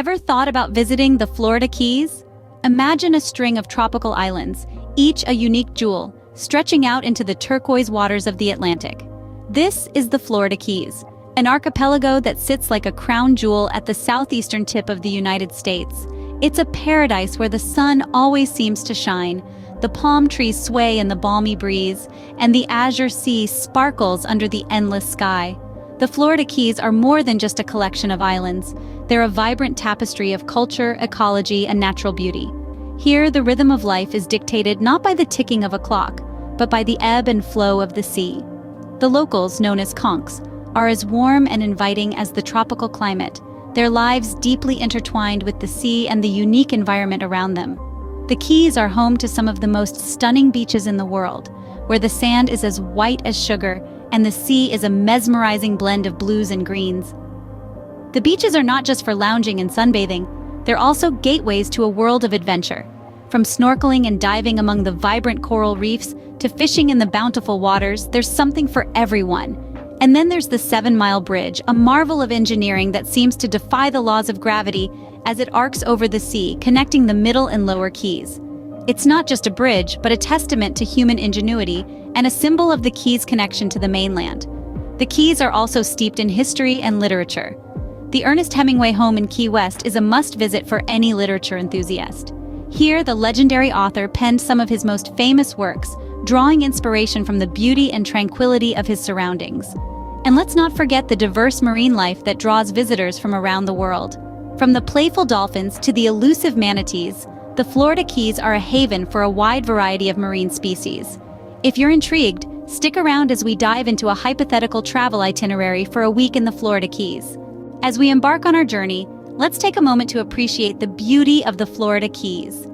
Ever thought about visiting the Florida Keys? Imagine a string of tropical islands, each a unique jewel, stretching out into the turquoise waters of the Atlantic. This is the Florida Keys, an archipelago that sits like a crown jewel at the southeastern tip of the United States. It's a paradise where the sun always seems to shine, the palm trees sway in the balmy breeze, and the azure sea sparkles under the endless sky. The Florida Keys are more than just a collection of islands. They're a vibrant tapestry of culture, ecology, and natural beauty. Here, the rhythm of life is dictated not by the ticking of a clock, but by the ebb and flow of the sea. The locals, known as conchs, are as warm and inviting as the tropical climate, their lives deeply intertwined with the sea and the unique environment around them. The Keys are home to some of the most stunning beaches in the world, where the sand is as white as sugar and the sea is a mesmerizing blend of blues and greens. The beaches are not just for lounging and sunbathing, they're also gateways to a world of adventure. From snorkeling and diving among the vibrant coral reefs to fishing in the bountiful waters, there's something for everyone. And then there's the 7-mile bridge, a marvel of engineering that seems to defy the laws of gravity as it arcs over the sea, connecting the middle and lower Keys. It's not just a bridge, but a testament to human ingenuity and a symbol of the Keys' connection to the mainland. The Keys are also steeped in history and literature. The Ernest Hemingway home in Key West is a must-visit for any literature enthusiast. Here, the legendary author penned some of his most famous works, drawing inspiration from the beauty and tranquility of his surroundings. And let's not forget the diverse marine life that draws visitors from around the world. From the playful dolphins to the elusive manatees, the Florida Keys are a haven for a wide variety of marine species. If you're intrigued, stick around as we dive into a hypothetical travel itinerary for a week in the Florida Keys. As we embark on our journey, let's take a moment to appreciate the beauty of the Florida Keys.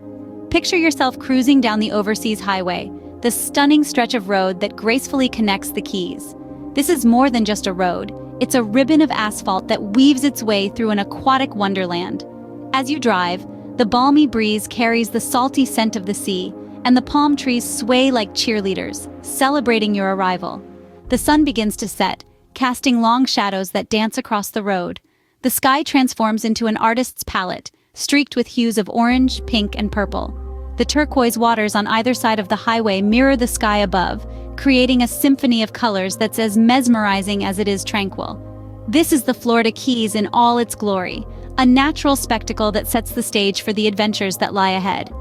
Picture yourself cruising down the Overseas Highway, the stunning stretch of road that gracefully connects the Keys. This is more than just a road. It's a ribbon of asphalt that weaves its way through an aquatic wonderland. As you drive, the balmy breeze carries the salty scent of the sea, and the palm trees sway like cheerleaders, celebrating your arrival. The sun begins to set, casting long shadows that dance across the road. The sky transforms into an artist's palette, streaked with hues of orange, pink, and purple. The turquoise waters on either side of the highway mirror the sky above, creating a symphony of colors that's as mesmerizing as it is tranquil. This is the Florida Keys in all its glory, a natural spectacle that sets the stage for the adventures that lie ahead.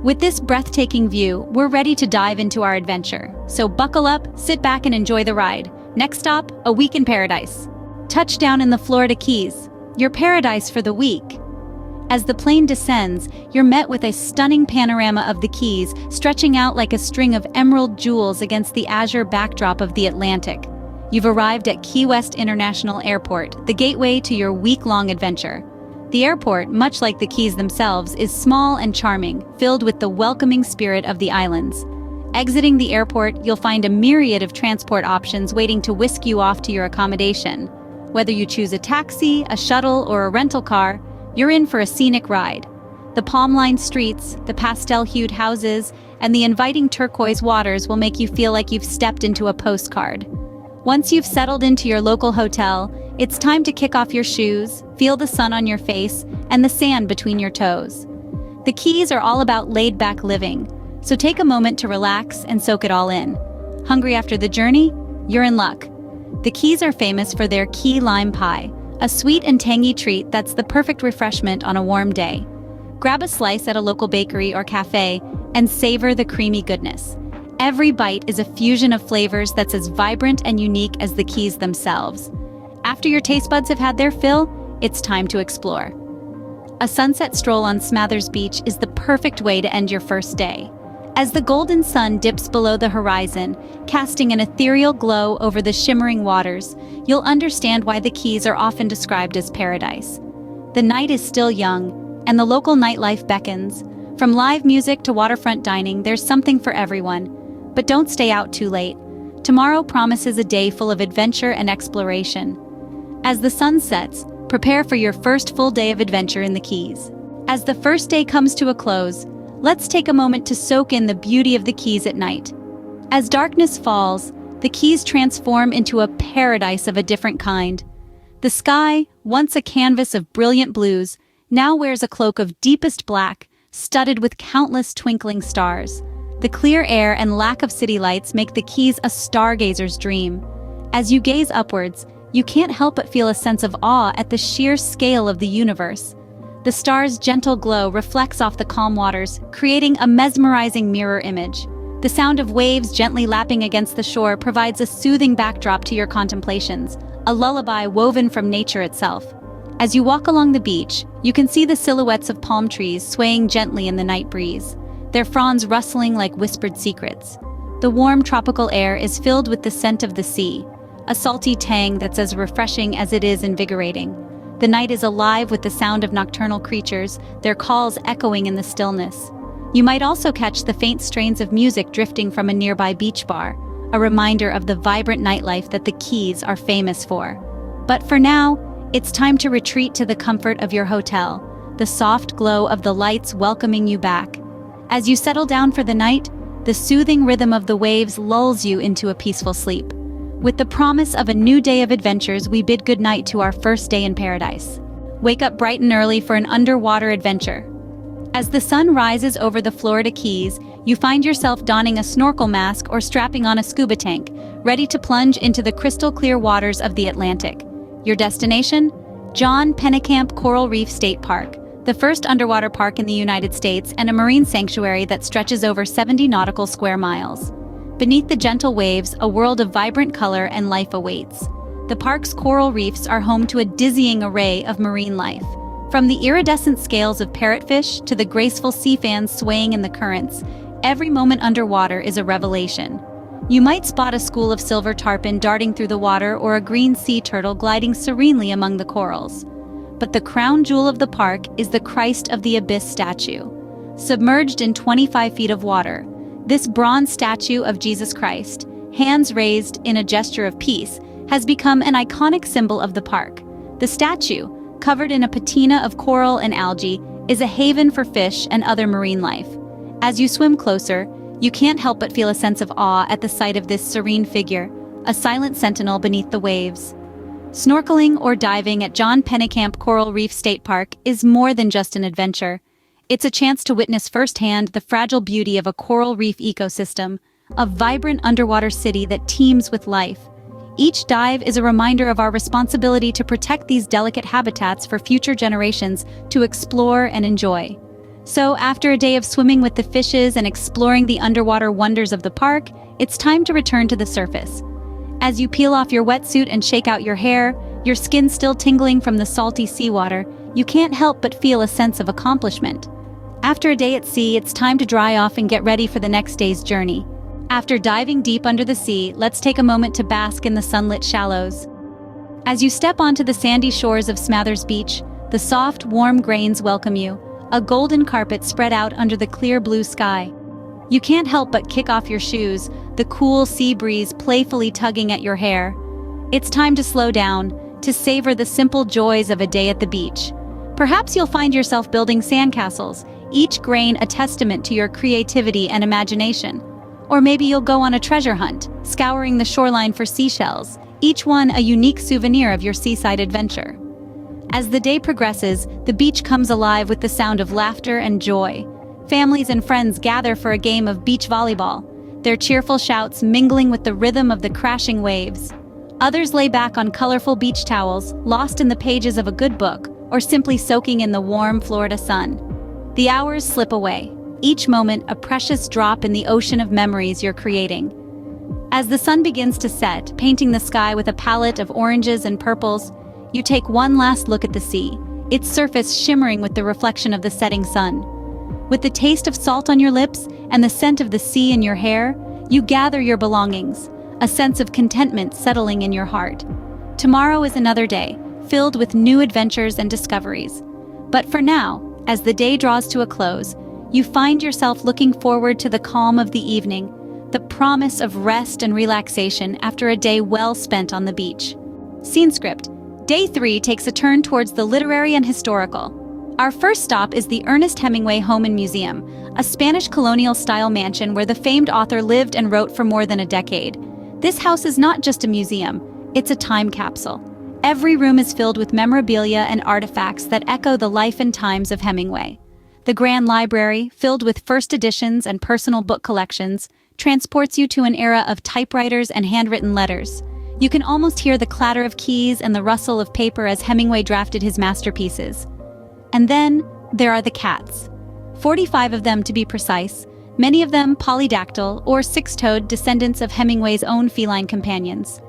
With this breathtaking view, we're ready to dive into our adventure. So buckle up, sit back, and enjoy the ride. Next stop, a week in paradise. Touchdown in the Florida Keys, your paradise for the week. As the plane descends, you're met with a stunning panorama of the Keys, stretching out like a string of emerald jewels against the azure backdrop of the Atlantic. You've arrived at Key West International Airport, the gateway to your week-long adventure. The airport, much like the Keys themselves, is small and charming, filled with the welcoming spirit of the islands. Exiting the airport, you'll find a myriad of transport options waiting to whisk you off to your accommodation. Whether you choose a taxi, a shuttle, or a rental car, you're in for a scenic ride. The palm-lined streets, the pastel-hued houses, and the inviting turquoise waters will make you feel like you've stepped into a postcard. Once you've settled into your local hotel, it's time to kick off your shoes, feel the sun on your face, and the sand between your toes. The Keys are all about laid-back living, so take a moment to relax and soak it all in. Hungry after the journey? You're in luck. The Keys are famous for their key lime pie, a sweet and tangy treat that's the perfect refreshment on a warm day. Grab a slice at a local bakery or cafe and savor the creamy goodness. Every bite is a fusion of flavors that's as vibrant and unique as the Keys themselves. After your taste buds have had their fill, it's time to explore. A sunset stroll on Smathers Beach is the perfect way to end your first day. As the golden sun dips below the horizon, casting an ethereal glow over the shimmering waters, you'll understand why the Keys are often described as paradise. The night is still young, and the local nightlife beckons. From live music to waterfront dining, there's something for everyone. But don't stay out too late. Tomorrow promises a day full of adventure and exploration. As the sun sets, prepare for your first full day of adventure in the Keys. As the first day comes to a close, let's take a moment to soak in the beauty of the Keys at night. As darkness falls, the Keys transform into a paradise of a different kind. The sky, once a canvas of brilliant blues, now wears a cloak of deepest black, studded with countless twinkling stars. The clear air and lack of city lights make the Keys a stargazer's dream. As you gaze upwards, you can't help but feel a sense of awe at the sheer scale of the universe. The stars' gentle glow reflects off the calm waters, creating a mesmerizing mirror image. The sound of waves gently lapping against the shore provides a soothing backdrop to your contemplations, a lullaby woven from nature itself. As you walk along the beach, you can see the silhouettes of palm trees swaying gently in the night breeze, their fronds rustling like whispered secrets. The warm tropical air is filled with the scent of the sea, a salty tang that's as refreshing as it is invigorating. The night is alive with the sound of nocturnal creatures, their calls echoing in the stillness. You might also catch the faint strains of music drifting from a nearby beach bar, a reminder of the vibrant nightlife that the Keys are famous for. But for now, it's time to retreat to the comfort of your hotel, the soft glow of the lights welcoming you back. As you settle down for the night, the soothing rhythm of the waves lulls you into a peaceful sleep. With the promise of a new day of adventures, we bid goodnight to our first day in paradise. Wake up bright and early for an underwater adventure. As the sun rises over the Florida Keys, you find yourself donning a snorkel mask or strapping on a scuba tank, ready to plunge into the crystal-clear waters of the Atlantic. Your destination? John Pennekamp Coral Reef State Park, the first underwater park in the United States and a marine sanctuary that stretches over 70 nautical square miles. Beneath the gentle waves, a world of vibrant color and life awaits. The park's coral reefs are home to a dizzying array of marine life. From the iridescent scales of parrotfish to the graceful sea fans swaying in the currents, every moment underwater is a revelation. You might spot a school of silver tarpon darting through the water or a green sea turtle gliding serenely among the corals. But the crown jewel of the park is the Christ of the Abyss statue. Submerged in 25 feet of water, this bronze statue of Jesus Christ, hands raised in a gesture of peace, has become an iconic symbol of the park. The statue, covered in a patina of coral and algae, is a haven for fish and other marine life. As you swim closer, you can't help but feel a sense of awe at the sight of this serene figure, a silent sentinel beneath the waves. Snorkeling or diving at John Pennekamp Coral Reef State Park is more than just an adventure. It's a chance to witness firsthand the fragile beauty of a coral reef ecosystem, a vibrant underwater city that teems with life. Each dive is a reminder of our responsibility to protect these delicate habitats for future generations to explore and enjoy. So, after a day of swimming with the fishes and exploring the underwater wonders of the park, it's time to return to the surface. As you peel off your wetsuit and shake out your hair, your skin still tingling from the salty seawater, you can't help but feel a sense of accomplishment. After a day at sea, it's time to dry off and get ready for the next day's journey. After diving deep under the sea, let's take a moment to bask in the sunlit shallows. As you step onto the sandy shores of Smathers Beach, the soft, warm grains welcome you, a golden carpet spread out under the clear blue sky. You can't help but kick off your shoes, the cool sea breeze playfully tugging at your hair. It's time to slow down, to savor the simple joys of a day at the beach. Perhaps you'll find yourself building sandcastles, each grain a testament to your creativity and imagination. Or maybe you'll go on a treasure hunt, scouring the shoreline for seashells, each one a unique souvenir of your seaside adventure. As the day progresses, the beach comes alive with the sound of laughter and joy. Families and friends gather for a game of beach volleyball, their cheerful shouts mingling with the rhythm of the crashing waves. Others lay back on colorful beach towels, lost in the pages of a good book, or simply soaking in the warm Florida sun. The hours slip away, each moment a precious drop in the ocean of memories you're creating. As the sun begins to set, painting the sky with a palette of oranges and purples, you take one last look at the sea, its surface shimmering with the reflection of the setting sun. With the taste of salt on your lips and the scent of the sea in your hair, you gather your belongings, a sense of contentment settling in your heart. Tomorrow is another day, filled with new adventures and discoveries. But for now, as the day draws to a close, you find yourself looking forward to the calm of the evening, the promise of rest and relaxation after a day well spent on the beach. Scene script. Day 3 takes a turn towards the literary and historical. Our first stop is the Ernest Hemingway Home and Museum, a Spanish colonial-style mansion where the famed author lived and wrote for more than a decade. This house is not just a museum, it's a time capsule. Every room is filled with memorabilia and artifacts that echo the life and times of Hemingway. The Grand Library, filled with first editions and personal book collections, transports you to an era of typewriters and handwritten letters. You can almost hear the clatter of keys and the rustle of paper as Hemingway drafted his masterpieces. And then, there are the cats. 45 of them to be precise, many of them polydactyl or six-toed descendants of Hemingway's own feline companions.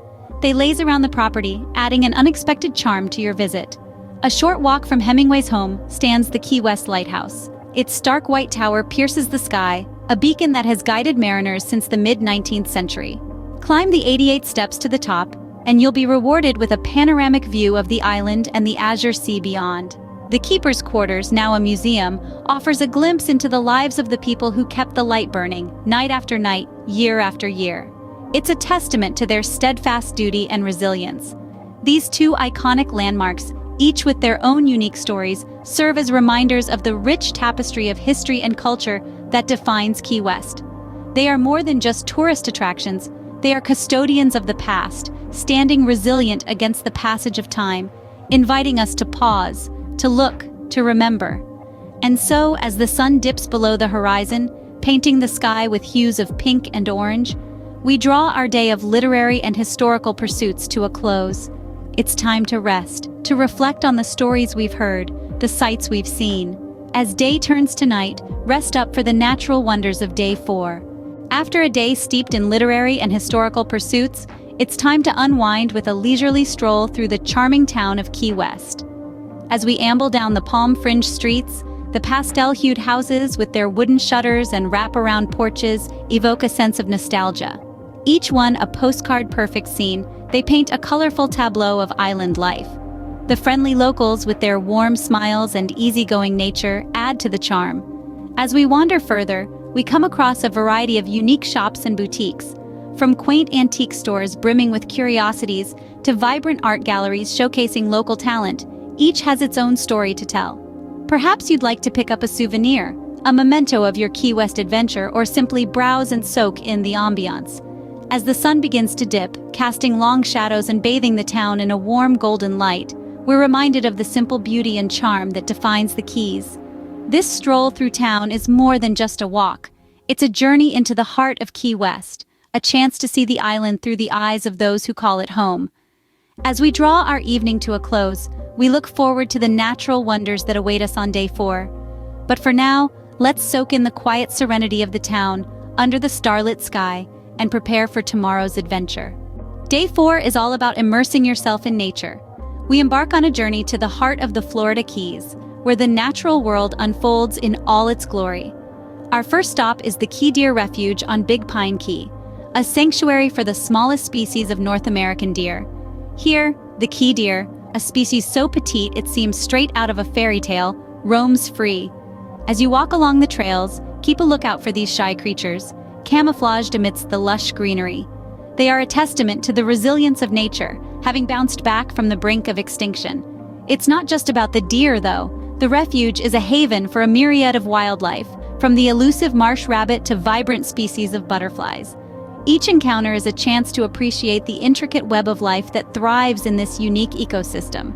They laze around the property, adding an unexpected charm to your visit. A short walk from Hemingway's home stands the Key West Lighthouse. Its stark white tower pierces the sky, a beacon that has guided mariners since the mid-19th century. Climb the 88 steps to the top, and you'll be rewarded with a panoramic view of the island and the azure sea beyond. The keeper's quarters, now a museum, offers a glimpse into the lives of the people who kept the light burning, night after night, year after year. It's a testament to their steadfast duty and resilience. These two iconic landmarks, each with their own unique stories, serve as reminders of the rich tapestry of history and culture that defines Key West. They are more than just tourist attractions, they are custodians of the past, standing resilient against the passage of time, inviting us to pause, to look, to remember. And so, as the sun dips below the horizon, painting the sky with hues of pink and orange, we draw our day of literary and historical pursuits to a close. It's time to rest, to reflect on the stories we've heard, the sights we've seen. As day turns to night, rest up for the natural wonders of Day 4. After a day steeped in literary and historical pursuits, it's time to unwind with a leisurely stroll through the charming town of Key West. As we amble down the palm-fringed streets, the pastel-hued houses with their wooden shutters and wrap-around porches evoke a sense of nostalgia. Each one a postcard-perfect scene, they paint a colorful tableau of island life. The friendly locals with their warm smiles and easygoing nature add to the charm. As we wander further, we come across a variety of unique shops and boutiques, from quaint antique stores brimming with curiosities to vibrant art galleries showcasing local talent. Each has its own story to tell. Perhaps you'd like to pick up a souvenir, a memento of your Key West adventure, or simply browse and soak in the ambiance. As the sun begins to dip, casting long shadows and bathing the town in a warm golden light, we're reminded of the simple beauty and charm that defines the Keys. This stroll through town is more than just a walk. It's a journey into the heart of Key West, a chance to see the island through the eyes of those who call it home. As we draw our evening to a close, we look forward to the natural wonders that await us on Day 4. But for now, let's soak in the quiet serenity of the town, under the starlit sky, and prepare for tomorrow's adventure. Day 4 is all about immersing yourself in nature. We embark on a journey to the heart of the Florida Keys, where the natural world unfolds in all its glory. Our first stop is the Key Deer Refuge on Big Pine Key, a sanctuary for the smallest species of North American deer. Here, the key deer, a species so petite it seems straight out of a fairy tale, roams free. As you walk along the trails, keep a lookout for these shy creatures, camouflaged amidst the lush greenery. They are a testament to the resilience of nature, having bounced back from the brink of extinction. It's not just about the deer, though. The refuge is a haven for a myriad of wildlife, from the elusive marsh rabbit to vibrant species of butterflies. Each encounter is a chance to appreciate the intricate web of life that thrives in this unique ecosystem.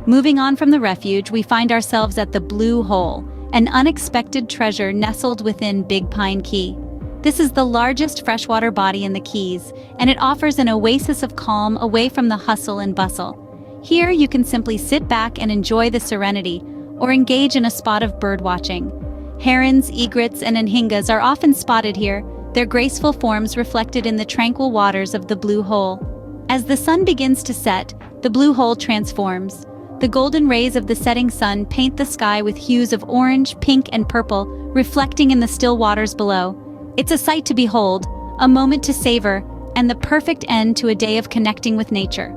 Moving on from the refuge, we find ourselves at the Blue Hole, an unexpected treasure nestled within Big Pine Key. This is the largest freshwater body in the Keys, and it offers an oasis of calm away from the hustle and bustle. Here you can simply sit back and enjoy the serenity, or engage in a spot of birdwatching. Herons, egrets, and anhingas are often spotted here, their graceful forms reflected in the tranquil waters of the Blue Hole. As the sun begins to set, the Blue Hole transforms. The golden rays of the setting sun paint the sky with hues of orange, pink, and purple, reflecting in the still waters below. It's a sight to behold, a moment to savor, and the perfect end to a day of connecting with nature.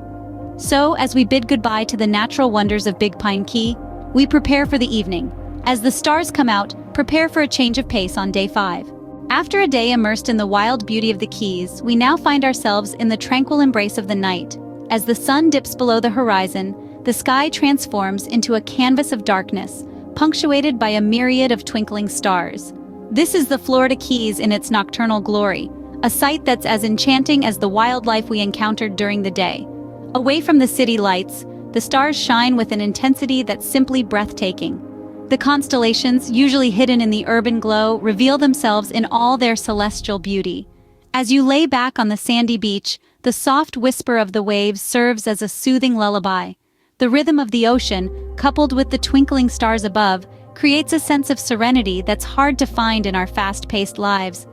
So, as we bid goodbye to the natural wonders of Big Pine Key, we prepare for the evening. As the stars come out, prepare for a change of pace on Day 5. After a day immersed in the wild beauty of the Keys, we now find ourselves in the tranquil embrace of the night. As the sun dips below the horizon, the sky transforms into a canvas of darkness, punctuated by a myriad of twinkling stars. This is the Florida Keys in its nocturnal glory, a sight that's as enchanting as the wildlife we encountered during the day. Away from the city lights, the stars shine with an intensity that's simply breathtaking. The constellations, usually hidden in the urban glow, reveal themselves in all their celestial beauty. As you lay back on the sandy beach, the soft whisper of the waves serves as a soothing lullaby. The rhythm of the ocean, coupled with the twinkling stars above, creates a sense of serenity that's hard to find in our fast-paced lives.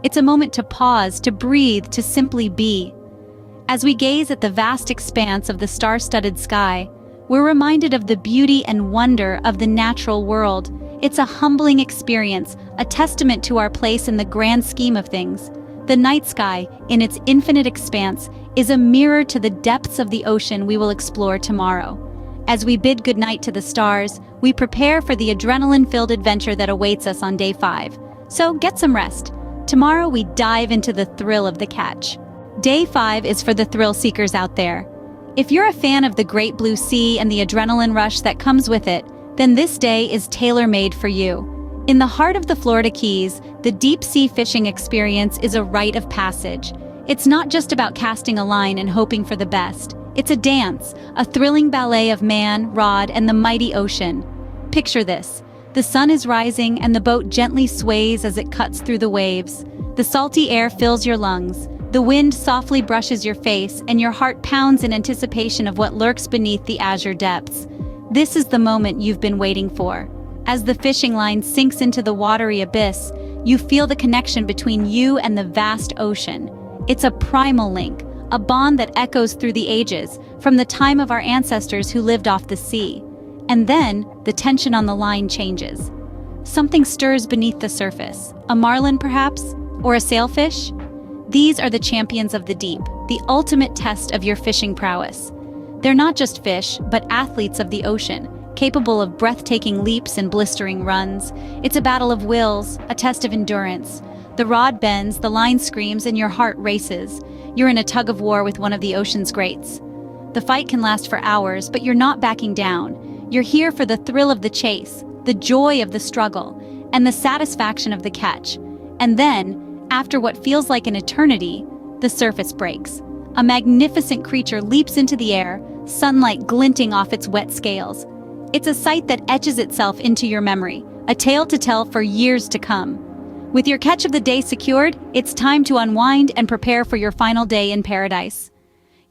It's a moment to pause, to breathe, to simply be. As we gaze at the vast expanse of the star-studded sky, we're reminded of the beauty and wonder of the natural world. It's a humbling experience, a testament to our place in the grand scheme of things. The night sky, in its infinite expanse, is a mirror to the depths of the ocean we will explore tomorrow. As we bid goodnight to the stars, we prepare for the adrenaline-filled adventure that awaits us on day 5. So get some rest. Tomorrow we dive into the thrill of the catch. Day 5 is for the thrill seekers out there. If you're a fan of the great blue sea and the adrenaline rush that comes with it, then this day is tailor-made for you. In the heart of the Florida Keys, the deep-sea fishing experience is a rite of passage. It's not just about casting a line and hoping for the best. It's a dance, a thrilling ballet of man, rod, and the mighty ocean. Picture this. The sun is rising and the boat gently sways as it cuts through the waves. The salty air fills your lungs. The wind softly brushes your face, and your heart pounds in anticipation of what lurks beneath the azure depths. This is the moment you've been waiting for. As the fishing line sinks into the watery abyss, you feel the connection between you and the vast ocean. It's a primal link, a bond that echoes through the ages, from the time of our ancestors who lived off the sea. And then, the tension on the line changes. Something stirs beneath the surface. A marlin, perhaps? Or a sailfish? These are the champions of the deep, the ultimate test of your fishing prowess. They're not just fish, but athletes of the ocean, capable of breathtaking leaps and blistering runs. It's a battle of wills, a test of endurance. The rod bends, the line screams, and your heart races. You're in a tug-of-war with one of the ocean's greats. The fight can last for hours, but you're not backing down. You're here for the thrill of the chase, the joy of the struggle, and the satisfaction of the catch. And then, after what feels like an eternity, the surface breaks. A magnificent creature leaps into the air, sunlight glinting off its wet scales. It's a sight that etches itself into your memory, a tale to tell for years to come. With your catch of the day secured, it's time to unwind and prepare for your final day in paradise.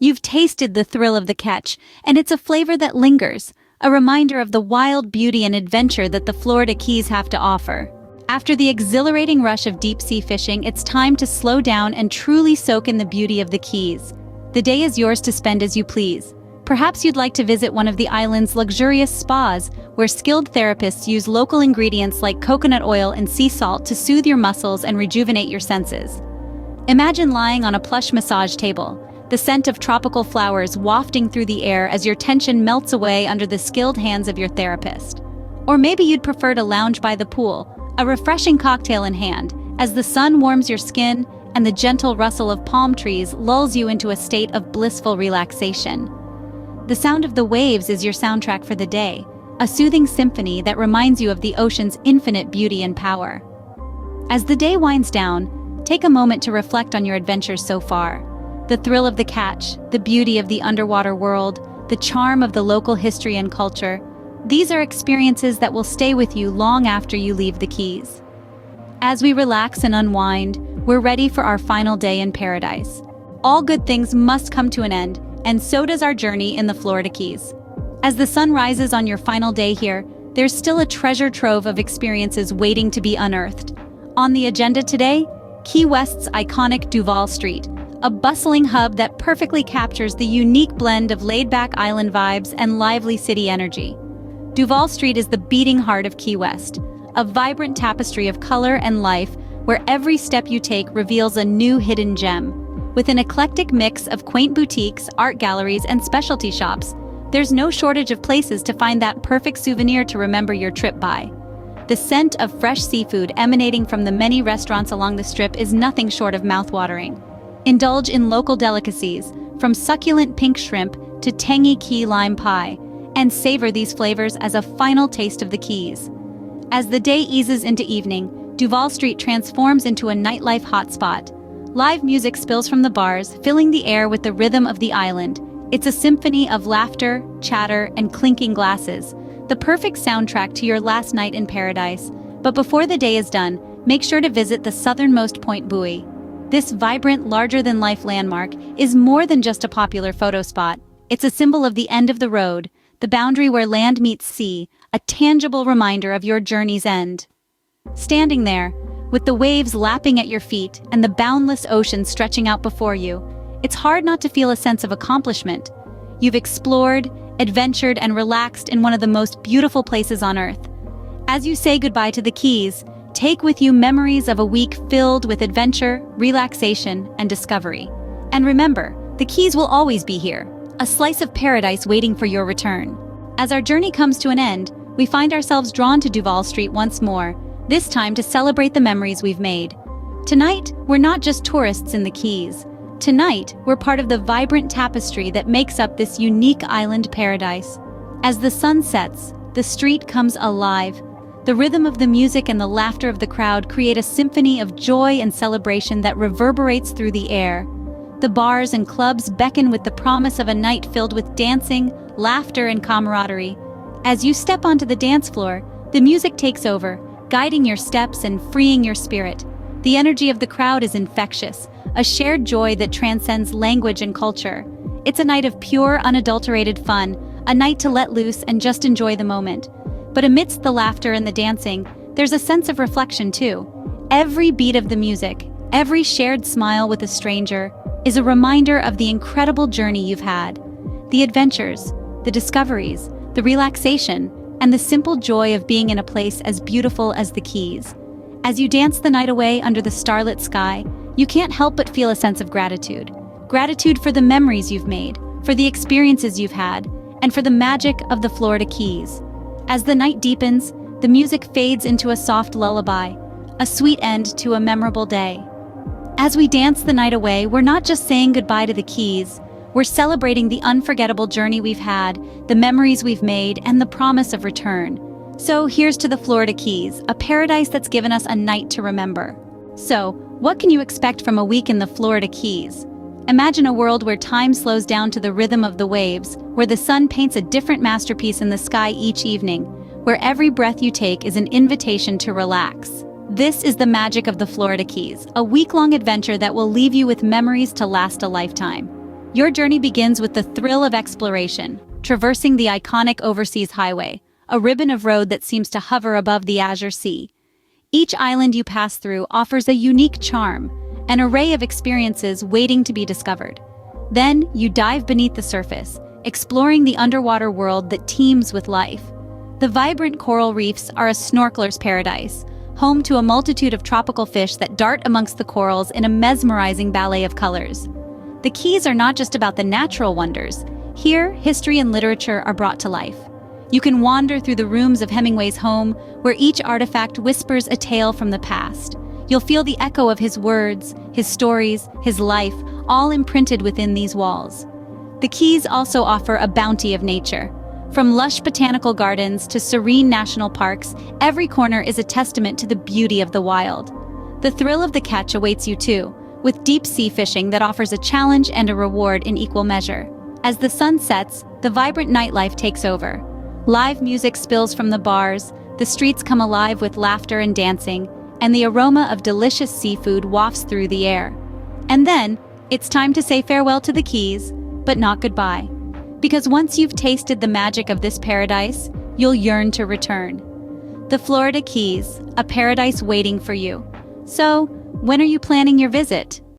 You've tasted the thrill of the catch, and it's a flavor that lingers, a reminder of the wild beauty and adventure that the Florida Keys have to offer. After the exhilarating rush of deep-sea fishing, it's time to slow down and truly soak in the beauty of the Keys. The day is yours to spend as you please. Perhaps you'd like to visit one of the island's luxurious spas, where skilled therapists use local ingredients like coconut oil and sea salt to soothe your muscles and rejuvenate your senses. Imagine lying on a plush massage table, the scent of tropical flowers wafting through the air as your tension melts away under the skilled hands of your therapist. Or maybe you'd prefer to lounge by the pool, a refreshing cocktail in hand, as the sun warms your skin and the gentle rustle of palm trees lulls you into a state of blissful relaxation. The sound of the waves is your soundtrack for the day, a soothing symphony that reminds you of the ocean's infinite beauty and power. As the day winds down, take a moment to reflect on your adventures so far. The thrill of the catch, the beauty of the underwater world, the charm of the local history and culture. These are experiences that will stay with you long after you leave the Keys. As we relax and unwind, we're ready for our final day in paradise. All good things must come to an end, and so does our journey in the Florida Keys. As the sun rises on your final day here, there's still a treasure trove of experiences waiting to be unearthed. On the agenda today, Key West's iconic Duval Street, a bustling hub that perfectly captures the unique blend of laid-back island vibes and lively city energy. Duval Street is the beating heart of Key West, a vibrant tapestry of color and life where every step you take reveals a new hidden gem. With an eclectic mix of quaint boutiques, art galleries, and specialty shops, there's no shortage of places to find that perfect souvenir to remember your trip by. The scent of fresh seafood emanating from the many restaurants along the strip is nothing short of mouthwatering. Indulge in local delicacies, from succulent pink shrimp to tangy key lime pie, and savor these flavors as a final taste of the Keys. As the day eases into evening, Duval Street transforms into a nightlife hotspot. Live music spills from the bars, filling the air with the rhythm of the island. It's a symphony of laughter, chatter, and clinking glasses, the perfect soundtrack to your last night in paradise. But before the day is done, make sure to visit the southernmost Point Buoy. This vibrant, larger-than-life landmark is more than just a popular photo spot. It's a symbol of the end of the road, the boundary where land meets sea, a tangible reminder of your journey's end. Standing there, with the waves lapping at your feet and the boundless ocean stretching out before you, it's hard not to feel a sense of accomplishment. You've explored, adventured, and relaxed in one of the most beautiful places on Earth. As you say goodbye to the Keys, take with you memories of a week filled with adventure, relaxation, and discovery. And remember, the Keys will always be here, a slice of paradise waiting for your return. As our journey comes to an end, we find ourselves drawn to Duval Street once more, this time to celebrate the memories we've made. Tonight, we're not just tourists in the Keys. Tonight, we're part of the vibrant tapestry that makes up this unique island paradise. As the sun sets, the street comes alive. The rhythm of the music and the laughter of the crowd create a symphony of joy and celebration that reverberates through the air. The bars and clubs beckon with the promise of a night filled with dancing, laughter, and camaraderie. As you step onto the dance floor, the music takes over, guiding your steps and freeing your spirit. The energy of the crowd is infectious, a shared joy that transcends language and culture. It's a night of pure, unadulterated fun, a night to let loose and just enjoy the moment. But amidst the laughter and the dancing, there's a sense of reflection too. Every beat of the music, every shared smile with a stranger, is a reminder of the incredible journey you've had. The adventures, the discoveries, the relaxation, and the simple joy of being in a place as beautiful as the Keys. As you dance the night away under the starlit sky, you can't help but feel a sense of gratitude. Gratitude for the memories you've made, for the experiences you've had, and for the magic of the Florida Keys. As the night deepens, the music fades into a soft lullaby, a sweet end to a memorable day. As we dance the night away, we're not just saying goodbye to the Keys, we're celebrating the unforgettable journey we've had, the memories we've made, and the promise of return. So here's to the Florida Keys, a paradise that's given us a night to remember. So, what can you expect from a week in the Florida Keys? Imagine a world where time slows down to the rhythm of the waves, where the sun paints a different masterpiece in the sky each evening, where every breath you take is an invitation to relax. This is the magic of the Florida Keys, a week-long adventure that will leave you with memories to last a lifetime. Your journey begins with the thrill of exploration, traversing the iconic Overseas Highway, a ribbon of road that seems to hover above the azure sea. Each island you pass through offers a unique charm, an array of experiences waiting to be discovered. Then, you dive beneath the surface, exploring the underwater world that teems with life. The vibrant coral reefs are a snorkeler's paradise, home to a multitude of tropical fish that dart amongst the corals in a mesmerizing ballet of colors. The Keys are not just about the natural wonders. Here, history and literature are brought to life. You can wander through the rooms of Hemingway's home, where each artifact whispers a tale from the past. You'll feel the echo of his words, his stories, his life, all imprinted within these walls. The Keys also offer a bounty of nature. From lush botanical gardens to serene national parks, every corner is a testament to the beauty of the wild. The thrill of the catch awaits you too, with deep-sea fishing that offers a challenge and a reward in equal measure. As the sun sets, the vibrant nightlife takes over. Live music spills from the bars, the streets come alive with laughter and dancing, and the aroma of delicious seafood wafts through the air. And then, it's time to say farewell to the Keys, but not goodbye. Because once you've tasted the magic of this paradise, you'll yearn to return. The Florida Keys, a paradise waiting for you. So, when are you planning your visit?